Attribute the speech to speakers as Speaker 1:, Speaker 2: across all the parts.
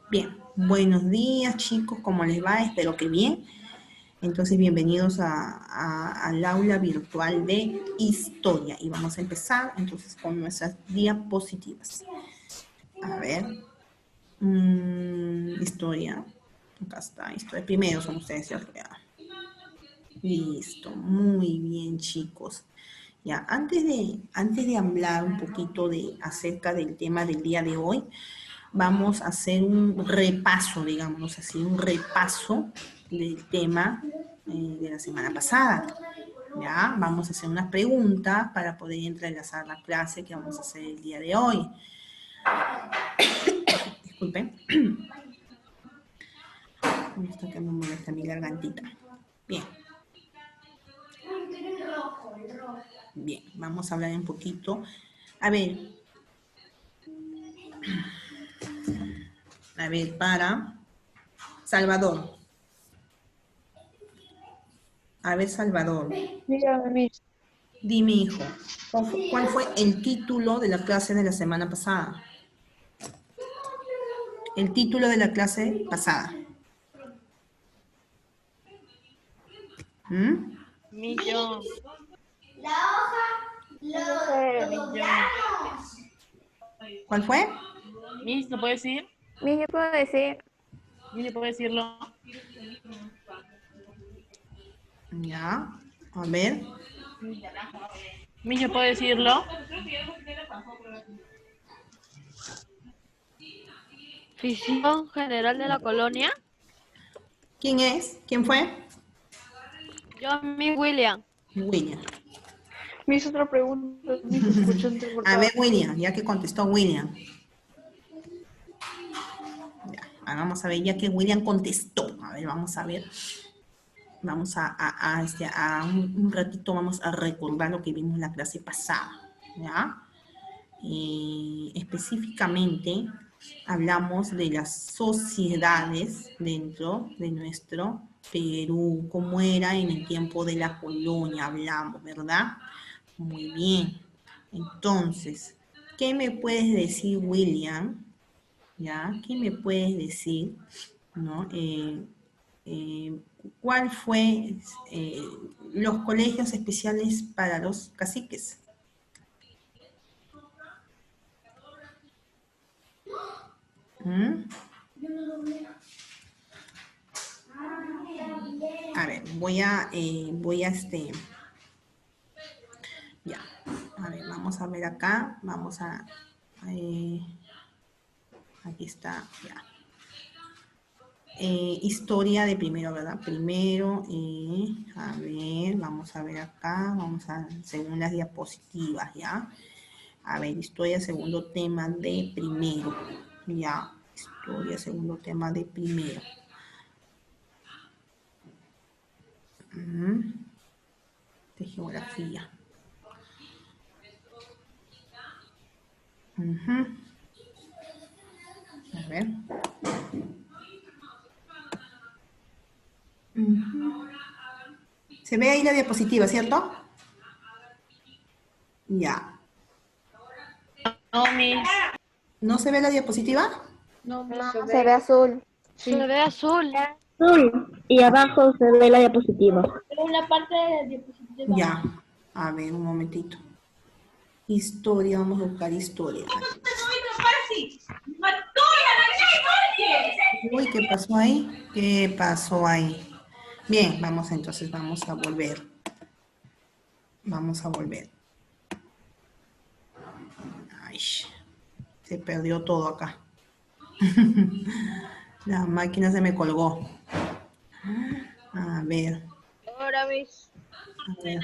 Speaker 1: Bien, buenos días chicos, ¿cómo les va? Espero que bien. Entonces, bienvenidos al aula virtual de historia. Y vamos a empezar entonces con nuestras diapositivas. A ver, historia. Acá está, historia. Primero son ustedes, ¿cierto? Ya. Listo, muy bien chicos. Ya, antes de hablar un poquito acerca del tema del día de hoy, vamos a hacer un repaso, digamos así, un repaso del tema de la semana pasada. ¿Ya? Vamos a hacer unas preguntas para poder entrelazar la clase que vamos a hacer el día de hoy. Disculpen. Esto que me molesta mi gargantita. Bien. Bien, vamos a hablar un poquito. A ver, para Salvador. A ver, Salvador.
Speaker 2: Dígame, Miss.
Speaker 1: Dime, hijo, ¿cuál fue el título de la clase de la semana pasada? El título de la clase pasada.
Speaker 2: Millón.
Speaker 3: La hoja,
Speaker 2: No sé, millón.
Speaker 1: ¿Cuál fue?
Speaker 2: Miss, ¿no puede decir?
Speaker 4: Miss, yo puedo decir,
Speaker 2: Miss, ¿no puede decirlo?
Speaker 1: Ya, a ver.
Speaker 2: Miss, ¿no puede decirlo?
Speaker 4: Fisión General de la Colonia.
Speaker 1: ¿Quién es? ¿Quién fue?
Speaker 4: Yo, Miss William.
Speaker 1: William.
Speaker 2: Miss, otra pregunta. Miss, escuché
Speaker 1: A ver,
Speaker 2: entrecortado.
Speaker 1: William, ya que contestó William. Ya, vamos a ver, ya que William contestó. A ver, vamos a ver. Vamos a un ratito vamos a recordar lo que vimos en la clase pasada. ¿Ya? Específicamente hablamos de las sociedades dentro de nuestro Perú, cómo era en el tiempo de la colonia, hablamos, ¿verdad? Muy bien. Entonces, ¿qué me puedes decir, William? ¿Ya? ¿Qué me puedes decir? ¿No? ¿Cuál fue los colegios especiales para los caciques? A ver, ya, a ver, vamos a ver acá, aquí está, ya. Historia de primero, ¿verdad? Primero, a ver, vamos a ver acá, según las diapositivas, ¿ya? A ver, historia, segundo tema de primero, ya. Historia, segundo tema de primero. De geografía. A ver. ¿Se ve ahí la diapositiva, cierto? Ya.
Speaker 2: No, Miss.
Speaker 1: ¿No se ve la diapositiva?
Speaker 2: No, Miss,
Speaker 4: No, se ve azul.
Speaker 2: Sí.
Speaker 4: Se ve azul.
Speaker 5: Azul y abajo se ve la diapositiva.
Speaker 3: pero una parte de la diapositiva.
Speaker 1: Ya. A ver, un momentito. Historia, vamos a buscar historia. Uy, ¿qué pasó ahí? ¿Qué pasó ahí? Bien, vamos a volver. Vamos a volver. Ay, se perdió todo acá. La máquina se me colgó. A ver.
Speaker 3: Ahora, Miss.
Speaker 1: A ver.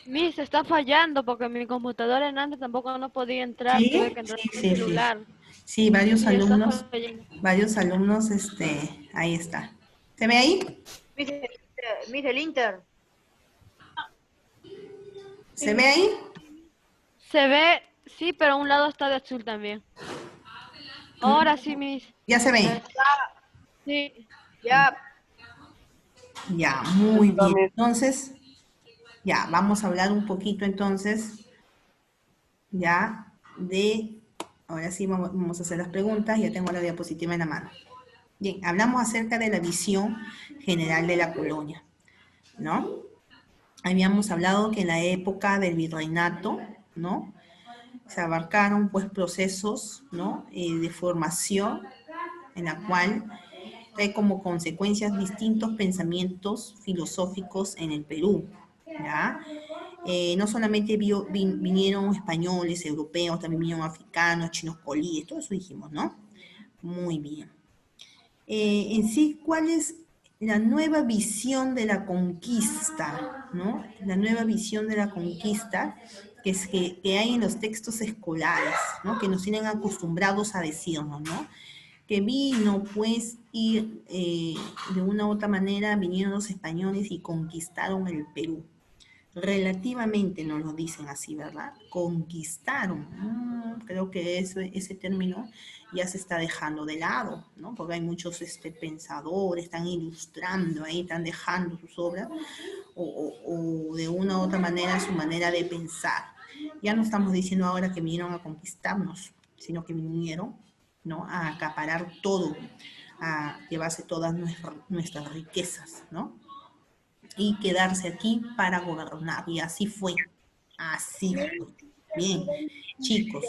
Speaker 4: Miss, está fallando porque mi computadora en antes tampoco no podía entrar. Tuve que entrar con mi celular.
Speaker 1: Sí, varios
Speaker 4: Y está
Speaker 1: alumnos,
Speaker 4: fallando.
Speaker 1: ahí está. ¿Se ve ahí?
Speaker 3: Miss el Inter.
Speaker 1: ¿Se ve ahí?
Speaker 4: Se ve, sí, pero un lado está de azul también. Ahora sí, Miss.
Speaker 1: Ya se ve.
Speaker 4: Sí.
Speaker 3: Ya.
Speaker 1: Ya, muy bien. Entonces, ya, vamos a hablar un poquito entonces, ya, de, ahora sí vamos a hacer las preguntas, ya tengo la diapositiva en la mano. Bien, hablamos acerca de la visión general de la colonia, ¿no? Habíamos hablado que en la época del virreinato, ¿no? Se abarcaron pues procesos, ¿no? De formación en la cual trae como consecuencias distintos pensamientos filosóficos en el Perú, ¿ya? No solamente vinieron españoles, europeos, también vinieron africanos, chinos colíes, todo eso dijimos, ¿no? Muy bien. En sí, ¿cuál es la nueva visión de la conquista, ¿no? La nueva visión de la conquista que hay en los textos escolares, ¿no? Que nos tienen acostumbrados a decirnos, ¿no? Que vino, pues, y de una u otra manera vinieron los españoles y conquistaron el Perú. Relativamente nos lo dicen así, ¿verdad? Conquistaron. Creo que ese término ya se está dejando de lado, ¿no? Porque hay muchos pensadores, están ilustrando ahí, están dejando sus obras, o de una u otra manera su manera de pensar. Ya no estamos diciendo ahora que vinieron a conquistarnos, sino que vinieron, ¿no? A acaparar todo, a llevarse todas nuestras riquezas, ¿no? Y quedarse aquí para gobernar. Y así fue. Así fue. Bien, chicos,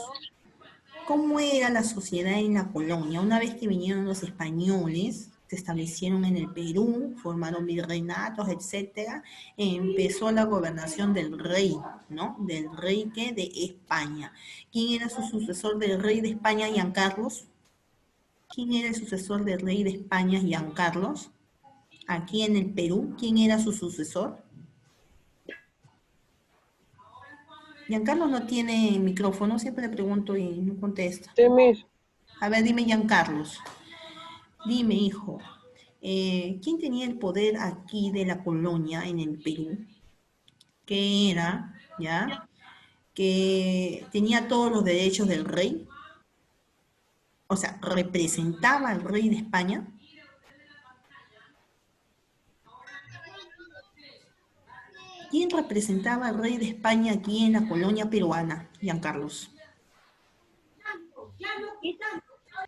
Speaker 1: ¿cómo era la sociedad en la colonia? Una vez que vinieron los españoles, se establecieron en el Perú, formaron virreinatos, etcétera, empezó la gobernación del rey, ¿no? Del rey que de España. ¿Quién era su sucesor del rey de España, Giancarlos? ¿Quién era el sucesor del rey de España, Giancarlos? Aquí en el Perú, ¿quién era su sucesor? Giancarlo no tiene micrófono, siempre le pregunto y no contesta.
Speaker 6: Sí, Miss.
Speaker 1: A ver, dime, Giancarlos. Dime, hijo. ¿Quién tenía el poder aquí de la colonia en el Perú? ¿Qué era? ¿Ya? Que tenía todos los derechos del rey. O sea, representaba al rey de España. ¿Quién representaba al rey de España aquí en la colonia peruana, Giancarlos?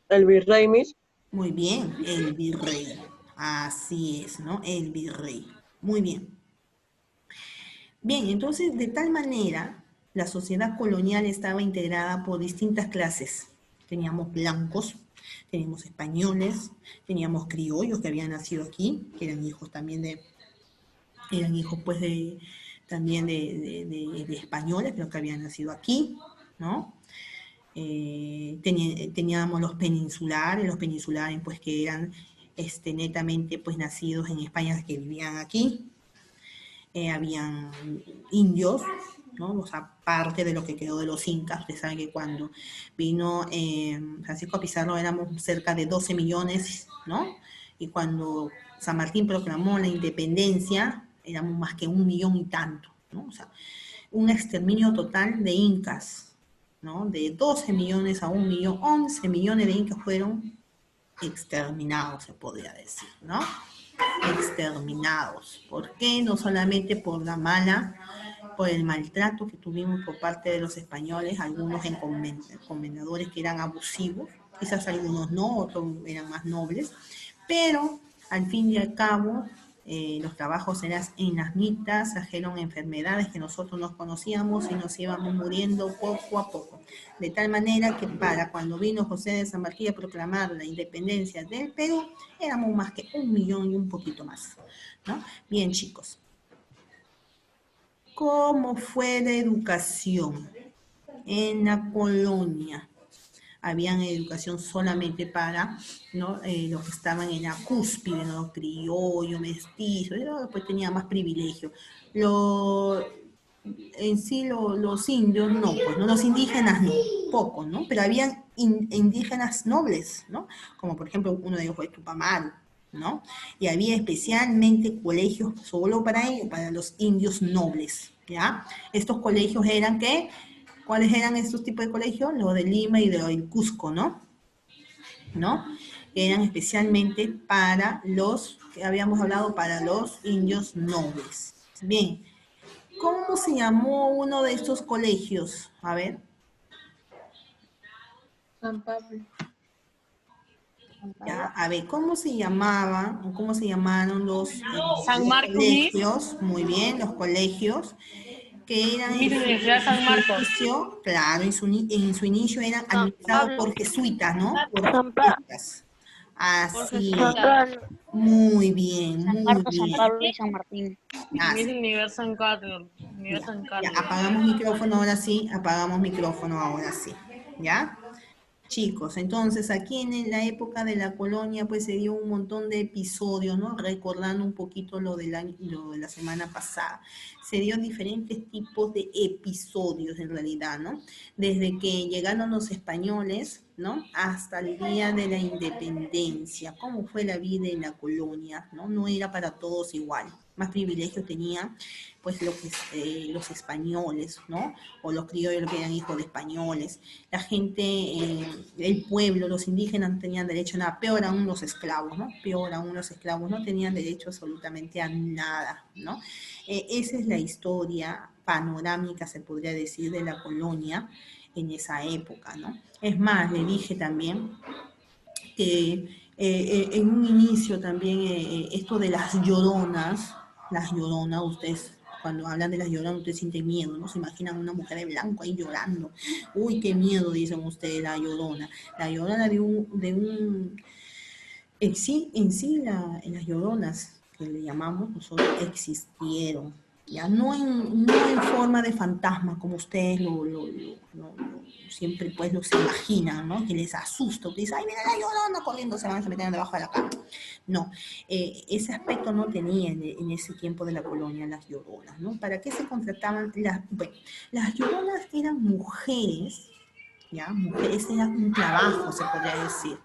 Speaker 6: El virrey, Miss.
Speaker 1: Muy bien, el virrey. Así es, ¿no? El virrey. Muy bien. Bien, entonces, de tal manera, la sociedad colonial estaba integrada por distintas clases. Teníamos blancos, teníamos españoles, teníamos criollos que habían nacido aquí, que eran hijos también eran hijos pues también de españoles, pero que habían nacido aquí, ¿no? Teníamos los peninsulares pues que eran netamente pues nacidos en España, que vivían aquí. Habían indios, ¿no? O sea, parte de lo que quedó de los incas. Ustedes saben que cuando vino Francisco Pizarro éramos cerca de 12 millones, ¿no? Y cuando San Martín proclamó la independencia, éramos más que 1 millón y tanto, ¿no? O sea, un exterminio total de incas, ¿no? De 12 millones a 1 millón, 11 millones de incas fueron exterminados, se podría decir, ¿no? Exterminados. ¿Por qué? No solamente por el maltrato que tuvimos por parte de los españoles, algunos encomendadores que eran abusivos, quizás algunos no, otros eran más nobles, pero al fin y al cabo los trabajos en las mitas trajeron enfermedades que nosotros no conocíamos y nos íbamos muriendo poco a poco. De tal manera que para cuando vino José de San Martín a proclamar la independencia del Perú, éramos más que 1 millón y un poquito más, ¿no? Bien, chicos. ¿Cómo fue la educación en la colonia? Habían educación solamente para, ¿no? Los que estaban en la cúspide, ¿no? Criollo, mestizo, después tenía más privilegio. En sí los indios no, pues, ¿no? Los indígenas no, pocos, ¿no? Pero habían indígenas nobles, ¿no? Como por ejemplo uno de ellos fue Tupamaru, ¿no? Y había especialmente colegios solo para ellos, para los indios nobles, ¿ya? Estos colegios eran ¿qué? ¿Cuáles eran estos tipos de colegios? Los de Lima y del Cusco, ¿no? ¿No? Eran especialmente para los, que habíamos hablado, para los indios nobles. Bien, ¿cómo se llamó uno de estos colegios? A ver.
Speaker 2: San Pablo.
Speaker 1: Ya, a ver, ¿cómo se llamaban o cómo se llamaron
Speaker 2: San
Speaker 1: los
Speaker 2: Marcos, Miss.
Speaker 1: colegios? Muy bien, los colegios que eran
Speaker 2: Miss Universidad San
Speaker 1: en su
Speaker 2: Marcos.
Speaker 1: inicio, claro, en su inicio eran
Speaker 4: San
Speaker 1: administrados
Speaker 4: Pablo.
Speaker 1: por jesuitas, ¿no? Por
Speaker 5: San,
Speaker 1: jesuitas.
Speaker 4: Por
Speaker 1: Así
Speaker 5: San
Speaker 1: es.
Speaker 4: jesuitas.
Speaker 5: Pablo.
Speaker 1: Muy bien, muy
Speaker 3: Marcos, San
Speaker 1: bien.
Speaker 3: Pablo y San Martín.
Speaker 2: Miss
Speaker 1: Así.
Speaker 2: Universidad San Carlos. Universidad San
Speaker 1: Ya,
Speaker 2: Carlos.
Speaker 1: apagamos micrófono ahora sí, apagamos micrófono ahora sí, ¿ya? Chicos, entonces aquí en la época de la colonia pues se dio un montón de episodios, ¿no? Recordando un poquito lo de la semana pasada. Se dio diferentes tipos de episodios en realidad, ¿no? Desde que llegaron los españoles, ¿no? Hasta el día de la independencia, cómo fue la vida en la colonia, ¿no? No era para todos igual. Más privilegios tenían pues los españoles, ¿no? O los criollos que eran hijos de españoles. La gente, el pueblo, los indígenas no tenían derecho a nada, peor aún los esclavos, ¿no? Peor aún los esclavos no tenían derecho absolutamente a nada, ¿no? Esa es la historia panorámica, se podría decir, de la colonia en esa época, ¿no? Es más, le dije también que en un inicio también esto de las lloronas, ustedes cuando hablan de las lloronas, ustedes sienten miedo, ¿no? Se imaginan una mujer de blanco ahí llorando. Uy, qué miedo, dicen ustedes, la llorona. La llorona en las lloronas que le llamamos nosotros existieron. Ya no en forma de fantasma como ustedes siempre pues los imaginan, ¿no? Que les asusta, que dicen, ay, mira la llorona corriendo, se van a meter debajo de la cama. No, ese aspecto no tenía en ese tiempo de la colonia las lloronas, ¿no? ¿Para qué se contrataban? Bueno, las lloronas eran mujeres, ¿ya? Mujeres era un trabajo, se podría decir.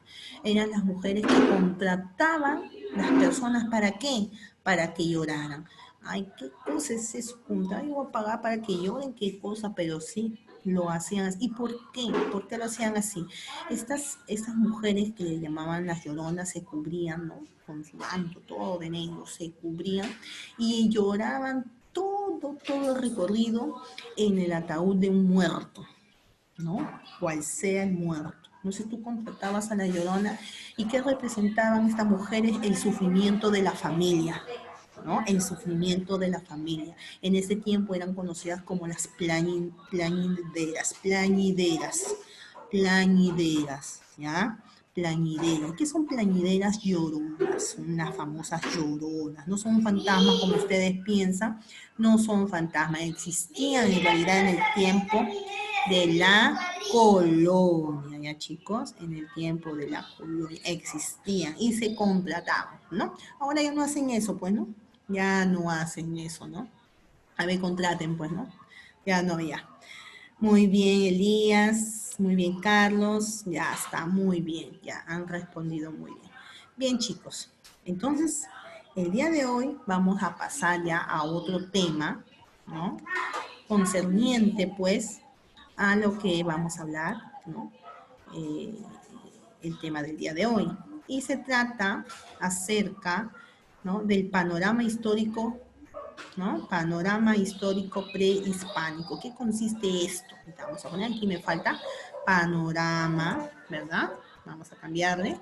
Speaker 1: Eran las mujeres que contrataban las personas, ¿para qué? Para que lloraran. Ay, ¿qué cosa es eso? Ay, voy a pagar para que lloren, qué cosa, pero sí, lo hacían así. ¿Y por qué? ¿Por qué lo hacían así? Estas mujeres que le llamaban las lloronas se cubrían, ¿no? Con su manto, todo de negro, se cubrían y lloraban todo el recorrido en el ataúd de un muerto, ¿no? Cual sea el muerto. Entonces tú contratabas a la llorona y ¿qué representaban estas mujeres? El sufrimiento de la familia, ¿no? El sufrimiento de la familia. En ese tiempo eran conocidas como las plañideras, ¿ya? Plañideras. ¿Qué son plañideras? Lloronas, son unas famosas lloronas. No son fantasmas como ustedes piensan, no son fantasmas, existían en realidad en el tiempo de la colonia, ya chicos, en el tiempo de la colonia existían y se contrataban, ¿no? Ahora ya no hacen eso, pues, ¿no? Ya no hacen eso, ¿no? A ver, contraten, pues, ¿no? Ya no, ya. Muy bien, Elías, muy bien, Carlos, ya está, muy bien, ya han respondido muy bien. Bien, chicos, entonces, el día de hoy vamos a pasar ya a otro tema, ¿no? Concerniente, pues, a lo que vamos a hablar, ¿no? El tema del día de hoy. Y se trata acerca, ¿no? Del panorama histórico, ¿no? Panorama histórico prehispánico. ¿Qué consiste esto? Vamos a poner aquí, me falta panorama, ¿verdad? Vamos a cambiarle.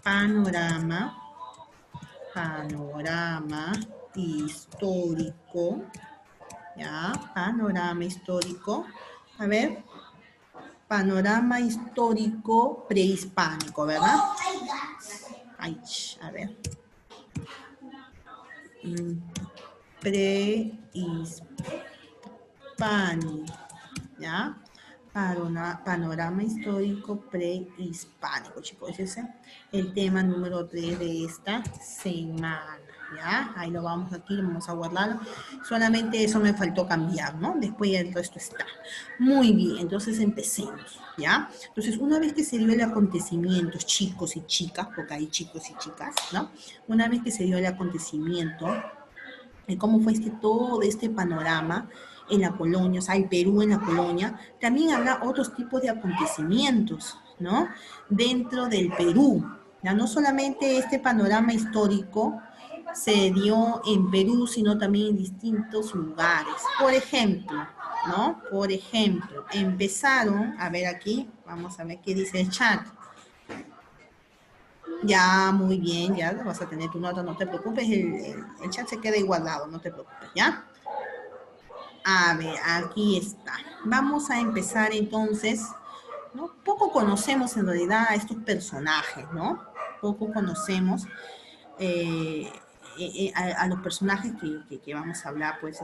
Speaker 1: Panorama histórico, ¿ya? Panorama histórico. A ver, panorama histórico prehispánico, ¿verdad? Ay, a ver. Prehispánico, ¿ya? Panorama histórico prehispánico, chicos. Ese es el tema número 3 de esta semana, ¿ya? Ahí lo vamos aquí, vamos a guardarlo. Solamente eso me faltó cambiar, ¿no? Después ya el resto está. Muy bien, entonces empecemos, ¿ya? Entonces, una vez que se dio el acontecimiento, chicos y chicas, porque hay chicos y chicas, ¿no? Una vez que se dio el acontecimiento, cómo fue todo este panorama en la colonia, o sea, el Perú en la colonia, también habrá otros tipos de acontecimientos, ¿no? Dentro del Perú, ya no solamente este panorama histórico se dio en Perú, sino también en distintos lugares. Por ejemplo, ¿no? Por ejemplo, empezaron, a ver aquí, vamos a ver qué dice el chat. Ya, muy bien, ya vas a tener tu nota, no te preocupes, el chat se queda igualado, no te preocupes, ¿ya? A ver, aquí está. Vamos a empezar entonces, ¿no? Poco conocemos en realidad a estos personajes, ¿no? Poco conocemos a los personajes que vamos a hablar, pues,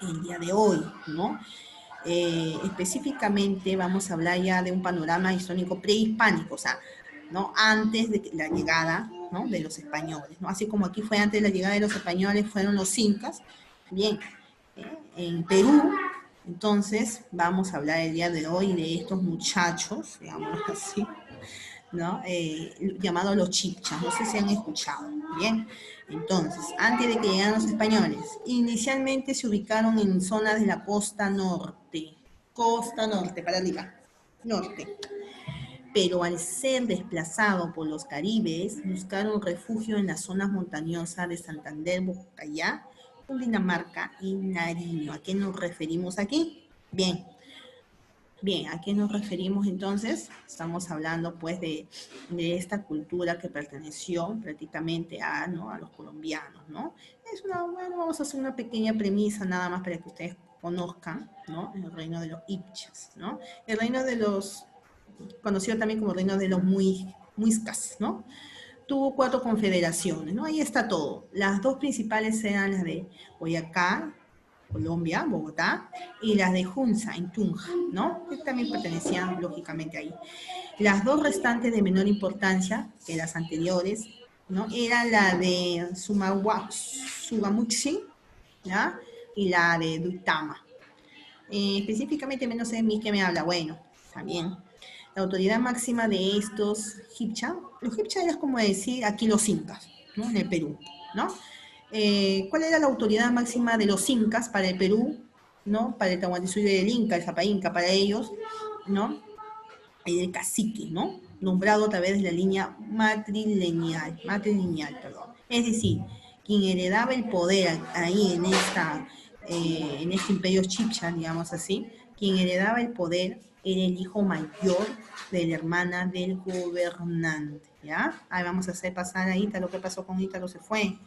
Speaker 1: el día de hoy, ¿no? Específicamente vamos a hablar ya de un panorama histórico prehispánico, o sea, ¿no? Antes de la llegada, ¿no? De los españoles, ¿no? Así como aquí fue antes de la llegada de los españoles, fueron los incas, bien, en Perú, entonces vamos a hablar el día de hoy de estos muchachos, digamos así, ¿no? Llamados los chipchas, no sé si han escuchado, bien. Entonces, antes de que llegaran los españoles, inicialmente se ubicaron en zonas de la costa norte, para arriba, norte. Pero al ser desplazado por los caribes, buscaron refugio en las zonas montañosas de Santander, Bocayá, Cundinamarca y Nariño. ¿A qué nos referimos aquí? Bien, bien, ¿a qué nos referimos entonces? Estamos hablando pues de esta cultura que perteneció prácticamente a, ¿no? a los colombianos, ¿no? Bueno, vamos a hacer una pequeña premisa nada más para que ustedes conozcan, ¿no? El reino de los Ipchas, ¿no? El reino de los, conocido también como reino de los muiscas, ¿no? Tuvo 4 confederaciones, ¿no? Ahí está todo. Las 2 principales eran las de Boyacá, Colombia, Bogotá, y las de Hunza, en Tunja, ¿no? Que también pertenecían, lógicamente, ahí. Las 2 restantes de menor importancia que las anteriores, ¿no? Era la de Sugamuxi, ¿ya? Y la de Duitama. Específicamente, menos sé de mí que me habla, bueno, también. La autoridad máxima de estos Hipcha, los Hipcha eran como decir aquí los incas, ¿no? En el Perú, ¿no? ¿Cuál era la autoridad máxima de los incas para el Perú, ¿no? Para el Tahuantinsuyo del Inca, el Zapa Inca, para ellos, ¿no? El cacique, ¿no? Nombrado a través de la línea matrilineal, perdón. Es decir, quien heredaba el poder ahí en este imperio Chipcha, digamos así, quien heredaba el poder era el hijo mayor de la hermana del gobernante, ¿ya? Ahí vamos a hacer pasar a Ítalo. ¿Qué pasó con Ítalo? Se fue.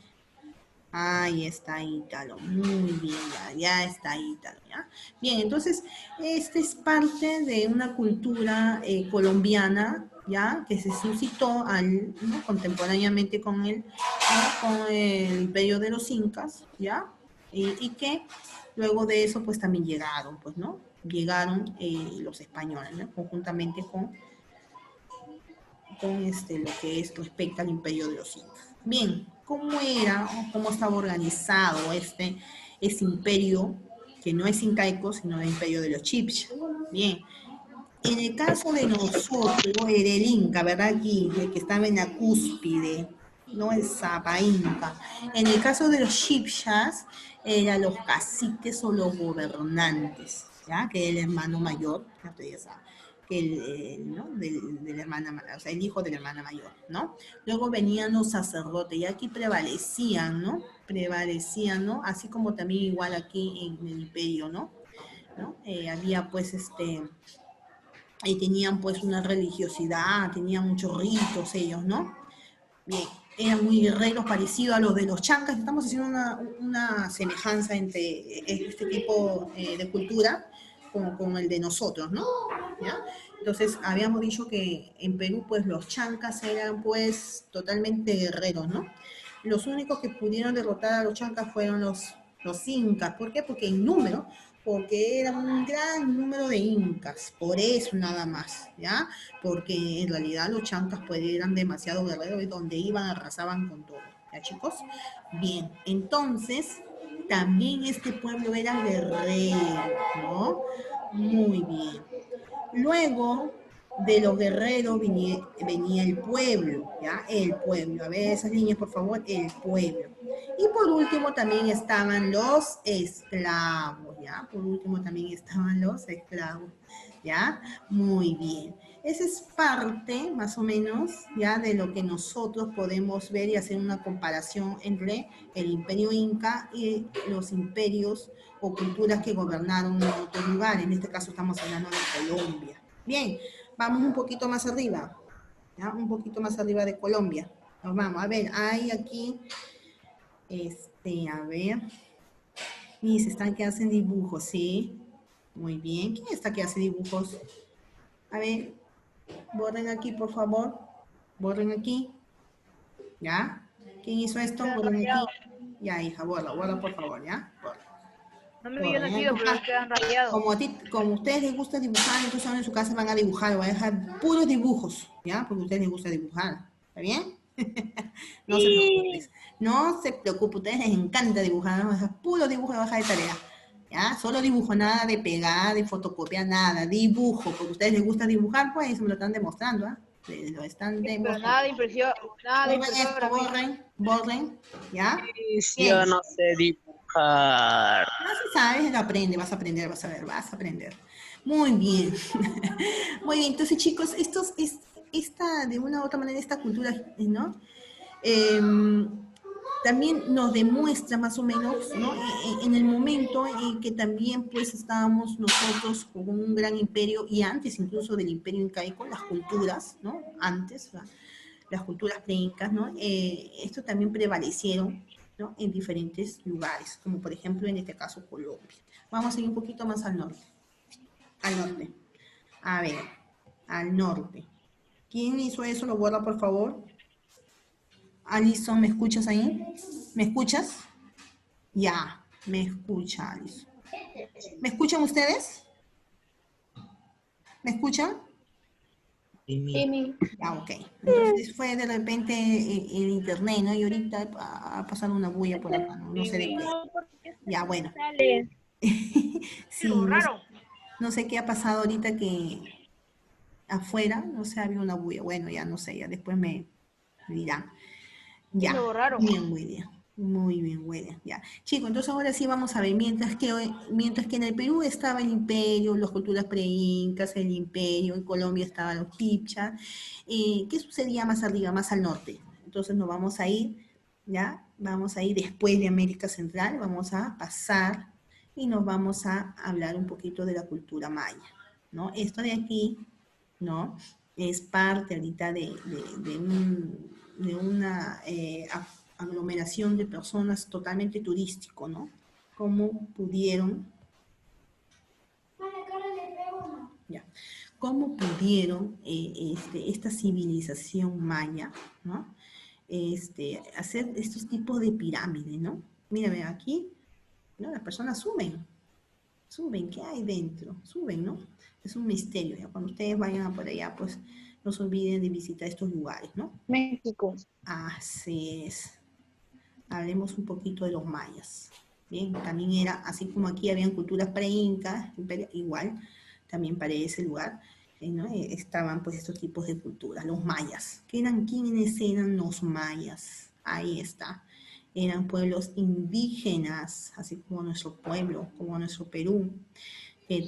Speaker 1: Ahí está Ítalo, muy bien, ya está Ítalo, ¿ya? Bien, entonces, esta es parte de una cultura colombiana, ¿ya? Que se suscitó ¿no? contemporáneamente con con el imperio de los incas, ¿ya? Y que luego de eso, pues también llegaron, pues, ¿no? Llegaron los españoles, ¿no? Conjuntamente con lo que es respecto al imperio de los incas. Bien, ¿cómo era o cómo estaba organizado este imperio que no es incaico, sino el imperio de los Chibcha? Bien, en el caso de nosotros, era el Inca, ¿verdad? Aquí, el que estaba en la cúspide, no el Zapa Inca. En el caso de los Chibchas, eran los caciques o los gobernantes, ¿ya? Que es el hermano mayor, ya ustedes saben, que ¿no? de la hermana, o sea, el hijo de la hermana mayor, ¿no? Luego venían los sacerdotes, y aquí prevalecían, ¿no? Prevalecían, ¿no? Así como también igual aquí en el imperio, ¿no? Había pues tenían pues una religiosidad, tenían muchos ritos ellos, ¿no? Bien, eran muy guerreros parecidos a los de los chancas. Estamos haciendo una semejanza entre este tipo de cultura con el de nosotros, ¿no? ¿Ya? Entonces, habíamos dicho que en Perú, pues los chancas eran pues totalmente guerreros, ¿no? Los únicos que pudieron derrotar a los chancas fueron los incas. ¿Por qué? Porque en número, porque era un gran número de incas, por eso nada más, ¿ya? Porque en realidad los chancas pues eran demasiado guerreros y donde iban arrasaban con todo, ¿ya chicos? Bien, entonces también este pueblo era guerrero, ¿no? Muy bien. Luego de los guerreros venía el pueblo, ¿ya? El pueblo. A ver esas líneas, por favor, el pueblo. Y por último también estaban los esclavos, ¿ya? Por último también estaban los esclavos, ¿ya? Muy bien. Esa es parte, más o menos, ya de lo que nosotros podemos ver y hacer una comparación entre el imperio inca y los imperios o culturas que gobernaron en otros lugares. En este caso estamos hablando de Colombia. Bien, vamos un poquito más arriba, ¿ya? Un poquito más arriba de Colombia. Nos vamos, a ver, hay aquí, a ver, y se están que hacen dibujos, ¿sí? Muy bien, ¿quién está que hace dibujos? A ver, borren aquí, por favor. Borren aquí. ¿Ya? ¿Quién hizo esto?
Speaker 3: Quedan
Speaker 1: Borren aquí.
Speaker 3: rayados.
Speaker 1: Ya, hija, borra, borra, por favor, ¿ya? Borra.
Speaker 3: No me había
Speaker 1: Borra, ¿ya?
Speaker 3: nacido, pero quedan rayados.
Speaker 1: Como a ustedes les gusta dibujar, entonces ahora en su casa van a dibujar, van a dejar puros dibujos, ¿ya? Porque a ustedes les gusta dibujar. ¿Está bien? No se preocupen. No se preocupen, a ustedes les encanta dibujar, van a dejar puros dibujos de baja de tarea. ¿Ya? Solo dibujo, nada de pegar, de fotocopiar, nada. Dibujo, porque a ustedes les gusta dibujar, pues me lo están demostrando, ¿ah? Lo están
Speaker 3: Sí, pero
Speaker 1: demostrando.
Speaker 3: nada de impresión, nada de
Speaker 1: Borren esto,
Speaker 3: impresora, Miss.
Speaker 1: borren, ¿ya?
Speaker 6: Sí,
Speaker 1: Bien.
Speaker 6: yo no sé dibujar.
Speaker 1: No se sabe, lo aprende, vas a aprender, vas a ver, vas a aprender. Muy bien. Muy bien, entonces chicos, esta, de una u otra manera, esta cultura, ¿no? También nos demuestra más o menos, ¿no? En el momento en que también pues estábamos nosotros con un gran imperio y antes incluso del imperio incaico, las culturas, ¿no? Antes, las culturas preincas, ¿no? Esto también prevalecieron, ¿no? En diferentes lugares, como por ejemplo en este caso Colombia. Vamos a ir un poquito más al norte. Al norte. A ver, al norte. ¿Quién hizo eso? Lo guarda, por favor. Alison, ¿me escuchas ahí? ¿Me escuchas? Ya, me escucha, Alison. ¿Me escuchan ustedes? ¿Me escuchan?
Speaker 3: Sí, Miss.
Speaker 1: Ya, ok. Entonces fue de repente el internet, ¿no? Y ahorita ha pasado una bulla por acá, ¿no? No sé de qué. Ya, bueno. Sí,
Speaker 3: Algo
Speaker 1: no,
Speaker 3: raro.
Speaker 1: no sé qué ha pasado ahorita que afuera, no sé, había una bulla. Bueno, ya no sé, ya después me dirán.
Speaker 3: Sí, me
Speaker 1: Ya,
Speaker 3: borraron.
Speaker 1: bien, William. Muy bien, William. Ya. Chicos, entonces ahora sí vamos a ver, mientras que en el Perú estaba el imperio, las culturas preincas, el imperio, en Colombia estaban los quipchas, ¿qué sucedía más arriba, más al norte? Entonces nos vamos a ir, ¿ya? Vamos a ir después de América Central, vamos a pasar y nos vamos a hablar un poquito de la cultura maya, ¿no? Esto de aquí, ¿no? Es parte ahorita de una aglomeración de personas totalmente turístico, ¿no? ¿Cómo pudieron, ya, cómo pudieron esta civilización maya, ¿no? Hacer estos tipos de pirámides, ¿no? Mira, aquí, ¿no? Las personas suben, ¿qué hay dentro? Suben, ¿no? Es un misterio, ¿ya? Cuando ustedes vayan por allá, pues no se olviden de visitar estos lugares, ¿no?
Speaker 3: México.
Speaker 1: Así es. Hablemos un poquito de los mayas. Bien, también era, así como aquí habían culturas pre-incas, igual, también para ese lugar, ¿no? Estaban pues estos tipos de culturas, los mayas. ¿Quiénes eran los mayas? Ahí está. Eran pueblos indígenas, así como nuestro pueblo, como nuestro Perú, que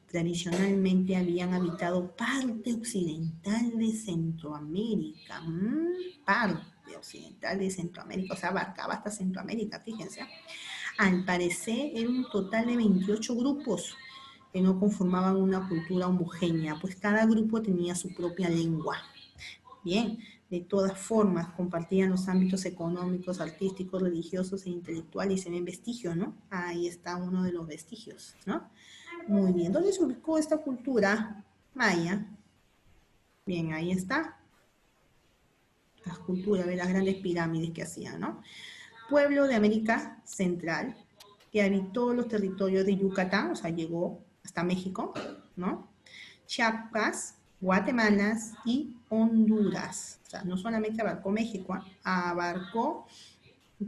Speaker 1: tradicionalmente habían habitado parte occidental de Centroamérica, parte occidental de Centroamérica, o sea, abarcaba hasta Centroamérica, fíjense. Al parecer, era un total de 28 grupos que no conformaban una cultura homogénea, pues cada grupo tenía su propia lengua. Bien, de todas formas, compartían los ámbitos económicos, artísticos, religiosos e intelectuales, y se ven vestigios, ¿no? Ahí está uno de los vestigios, ¿no? Muy bien, ¿dónde se ubicó esta cultura maya? Bien, ahí está. Las culturas, de las grandes pirámides que hacían, ¿no? Pueblo de América Central, que habitó los territorios de Yucatán, o sea, llegó hasta México, ¿no? Chiapas, Guatemala y Honduras. O sea, no solamente abarcó México, abarcó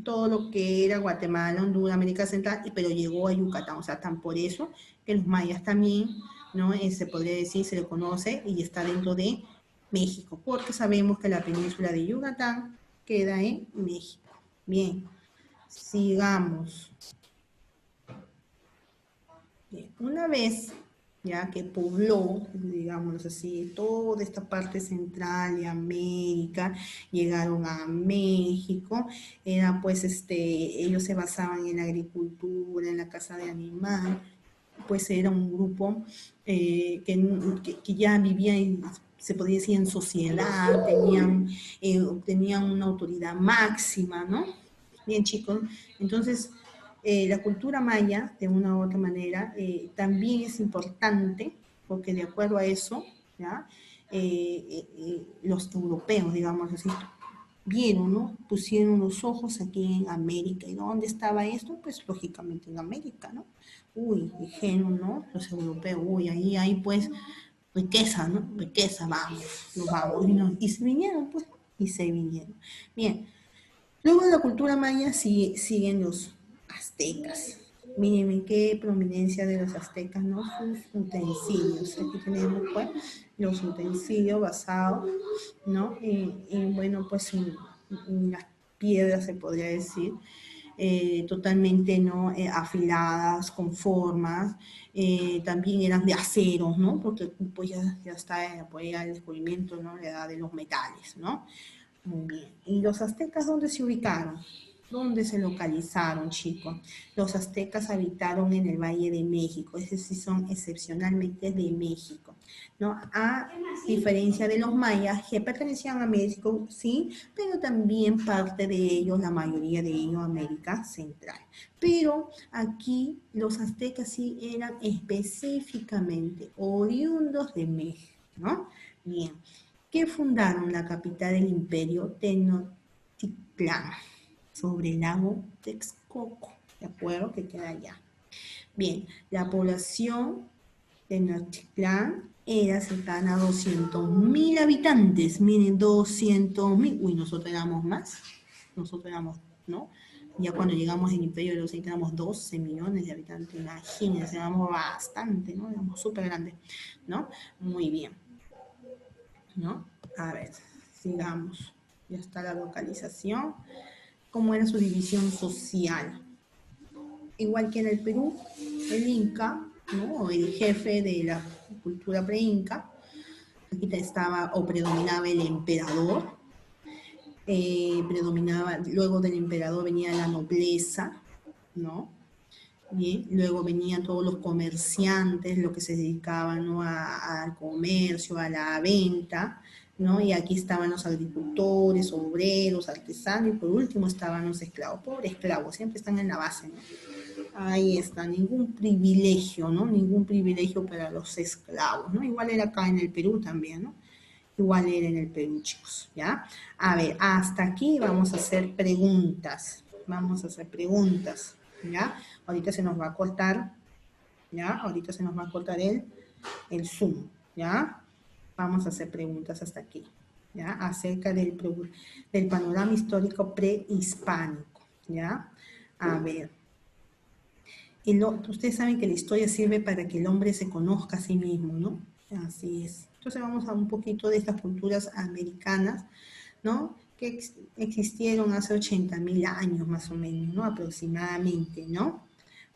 Speaker 1: todo lo que era Guatemala, Honduras, América Central, pero llegó a Yucatán. O sea, tan por eso que los mayas también, ¿no? Se podría decir, se le conoce y está dentro de México, porque sabemos que la península de Yucatán queda en México. Bien, sigamos. Bien, una vez ya que pobló, digamos así, toda esta parte central de América, llegaron a México, era pues ellos se basaban en la agricultura, en la caza de animal, pues era un grupo que ya vivía se podría decir en sociedad, tenían una autoridad máxima, ¿no? Bien, chicos, entonces la cultura maya, de una u otra manera, también es importante, porque de acuerdo a eso, ¿ya? Los europeos, digamos así, vieron, ¿no? Pusieron los ojos aquí en América. ¿Y dónde estaba esto? Pues lógicamente en América, ¿no? Uy, dijeron, ¿no? Los europeos, uy, ahí hay pues riqueza, ¿no? Riqueza, vamos, nos vamos. Y se vinieron, pues, y se vinieron. Bien, luego de la cultura maya siguen los aztecas. Miren qué prominencia de los aztecas, ¿no? Sus utensilios. Aquí tenemos, pues, los utensilios basados, ¿no? Bueno, pues, en las piedras, se podría decir, totalmente, ¿no? Afiladas, con formas, también eran de acero, ¿no? Porque, pues, ya está, pues, ya el descubrimiento, ¿no? La edad de los metales, ¿no? Muy bien. ¿Y los aztecas dónde se ubicaron? ¿Dónde se localizaron, chicos? Los aztecas habitaron en el Valle de México, es decir, son excepcionalmente de México, ¿no? A diferencia de los mayas, que pertenecían a México, sí, pero también parte de ellos, la mayoría de ellos, América Central. Pero aquí los aztecas sí eran específicamente oriundos de México, ¿no? Bien. Que fundaron la capital del imperio Tenochtitlán, sobre el lago Texcoco, ¿de acuerdo? Que queda allá. Bien, la población de Tenochtitlán era cercana a 200.000 habitantes, miren, 200.000, uy, nosotros éramos más, ¿no? Ya cuando llegamos al imperio de los Incas éramos 12 millones de habitantes, imagínense, éramos bastante, ¿no? Éramos súper grandes, ¿no? Muy bien. ¿No? A ver, sigamos. Ya está la localización. ¿Cómo era su división social? Igual que en el Perú, el Inca, ¿no? El jefe de la cultura pre-Inca, aquí estaba o predominaba el emperador, luego del emperador venía la nobleza, ¿no? Bien, luego venían todos los comerciantes, los que se dedicaban, ¿no? al comercio, a la venta, ¿no? Y aquí estaban los agricultores, obreros, artesanos, y por último estaban los esclavos. Pobres esclavos, siempre están en la base, ¿no? Ahí está, ningún privilegio, ¿no? Ningún privilegio para los esclavos, ¿no? Igual era acá en el Perú también, ¿no? Igual era en el Perú, chicos, ¿ya? A ver, hasta aquí vamos a hacer preguntas. Vamos a hacer preguntas, ¿ya? Ahorita se nos va a cortar, ¿ya? Ahorita se nos va a cortar el Zoom, ¿ya? Vamos a hacer preguntas hasta aquí, ¿ya? Acerca del panorama histórico prehispánico, ¿ya? A ver. Ustedes saben que la historia sirve para que el hombre se conozca a sí mismo, ¿no? Así es. Entonces vamos a un poquito de estas culturas americanas, ¿no? Que existieron hace 80.000 años más o menos, ¿no? Aproximadamente, ¿no?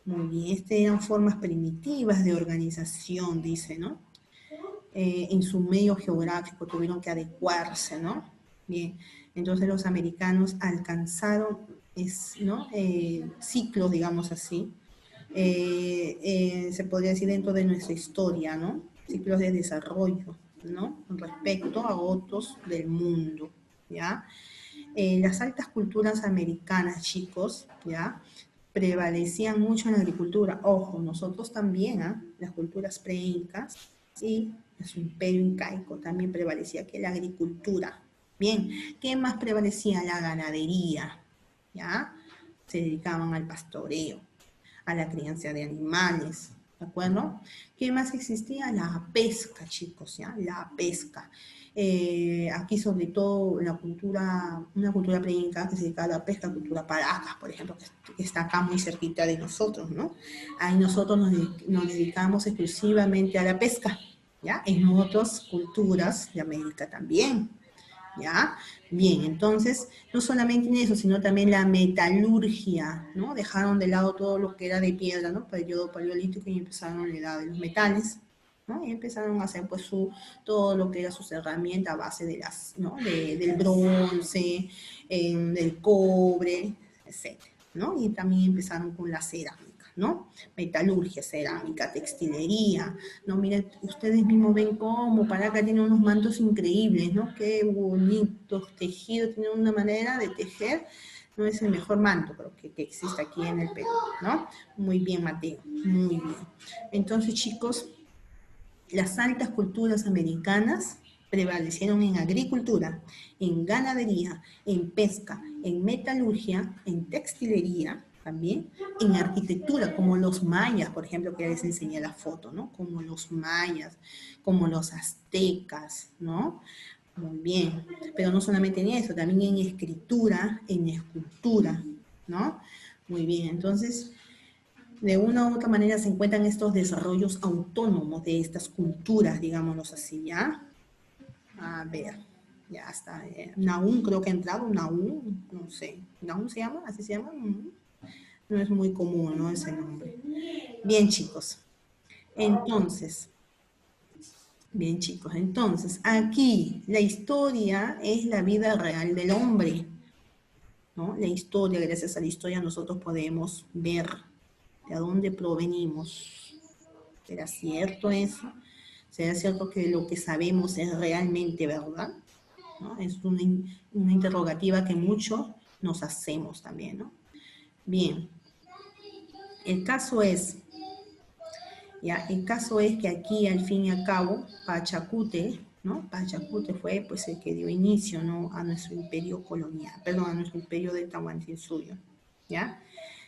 Speaker 1: Muy bien, estas eran formas primitivas de organización, dice, ¿no? En su medio geográfico tuvieron que adecuarse, ¿no? Bien, entonces los americanos alcanzaron, ¿no? Ciclos, digamos así, se podría decir dentro de nuestra historia, ¿no? Ciclos de desarrollo, ¿no? Respecto a otros del mundo, ¿ya? Las altas culturas americanas, chicos, ¿ya? Prevalecían mucho en la agricultura. Ojo, nosotros también, ¿ah? Las culturas pre-incas y su imperio incaico también prevalecía que la agricultura. Bien, ¿qué más prevalecía? La ganadería, ¿ya? Se dedicaban al pastoreo, a la crianza de animales, ¿de acuerdo? ¿Qué más existía? La pesca, chicos, ¿ya? La pesca. Aquí sobre todo una cultura pre-inca que se dedicaba a la pesca, cultura Paracas, por ejemplo, que está acá muy cerquita de nosotros, ¿no? Ahí nosotros nos dedicamos exclusivamente a la pesca, ¿ya? En otras culturas de América también, ¿ya? Bien, entonces, no solamente en eso, sino también la metalurgia, ¿no? Dejaron de lado todo lo que era de piedra, ¿no? Periodo paleolítico y empezaron la edad de los metales, ¿no? Y empezaron a hacer pues todo lo que era sus herramientas a base de ¿no? Del bronce, del cobre, etcétera, ¿no? Y también empezaron con la cerámica, ¿no? Metalurgia, cerámica, textilería, ¿no? Miren, ustedes mismos ven cómo Paracá tiene unos mantos increíbles, ¿no? Qué bonitos tejidos, tienen una manera de tejer, no es el mejor manto creo que existe aquí en el Perú, ¿no? Muy bien, Mateo, muy bien. Entonces, chicos, las altas culturas americanas prevalecieron en agricultura, en ganadería, en pesca, en metalurgia, en textilería también, en arquitectura, como los mayas, por ejemplo, que ya les enseñé la foto, ¿no? Como los mayas, como los aztecas, ¿no? Muy bien, pero no solamente en eso, también en escritura, en escultura, ¿no? Muy bien, entonces, de una u otra manera se encuentran estos desarrollos autónomos de estas culturas, digámoslos así, ¿ya? A ver, ya está. Nahum creo que ha entrado, Nahum, no sé. ¿Nahum se llama? ¿Así se llama? No es muy común, ¿no? Ese nombre. Bien, chicos. Entonces, aquí la historia es la vida real del hombre, ¿no? La historia, gracias a la historia nosotros podemos ver de dónde provenimos. ¿Será cierto eso? ¿Será cierto que lo que sabemos es realmente verdad? ¿No? Es una interrogativa que muchos nos hacemos también, ¿no? Bien, el caso es que aquí al fin y al cabo Pachacute, ¿no? Pachacute fue pues el que dio inicio, ¿no? A nuestro imperio colonial, perdón, a nuestro imperio de Tahuantinsuyo, ¿ya?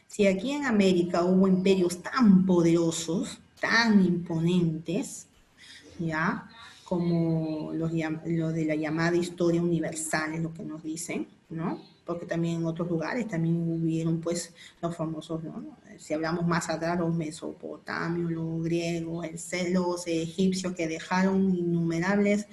Speaker 1: Si aquí en América hubo imperios tan poderosos, tan imponentes, ¿ya? Como lo de la llamada historia universal, es lo que nos dicen, ¿no? Porque también en otros lugares también hubieron, pues, los famosos, ¿no? Si hablamos más atrás, los mesopotamios, los griegos, los egipcios, que dejaron innumerables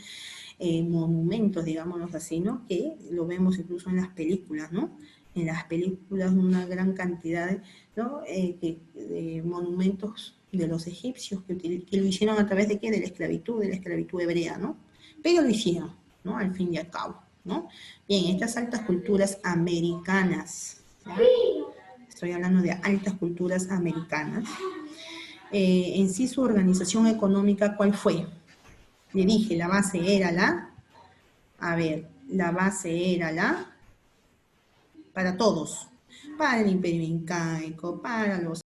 Speaker 1: monumentos, digámoslos así, ¿no? Que lo vemos incluso en las películas, ¿no? En las películas una gran cantidad, ¿no? De monumentos de los egipcios que lo hicieron a través de ¿qué? De la esclavitud hebrea, ¿no? Pero lo hicieron, ¿no? Al fin y al cabo, ¿no? Bien, estas altas culturas americanas, ¿ya? Estoy hablando de altas culturas americanas, en sí su organización económica, ¿cuál fue? Le dije, la base era para todos, para el imperio incaico, para los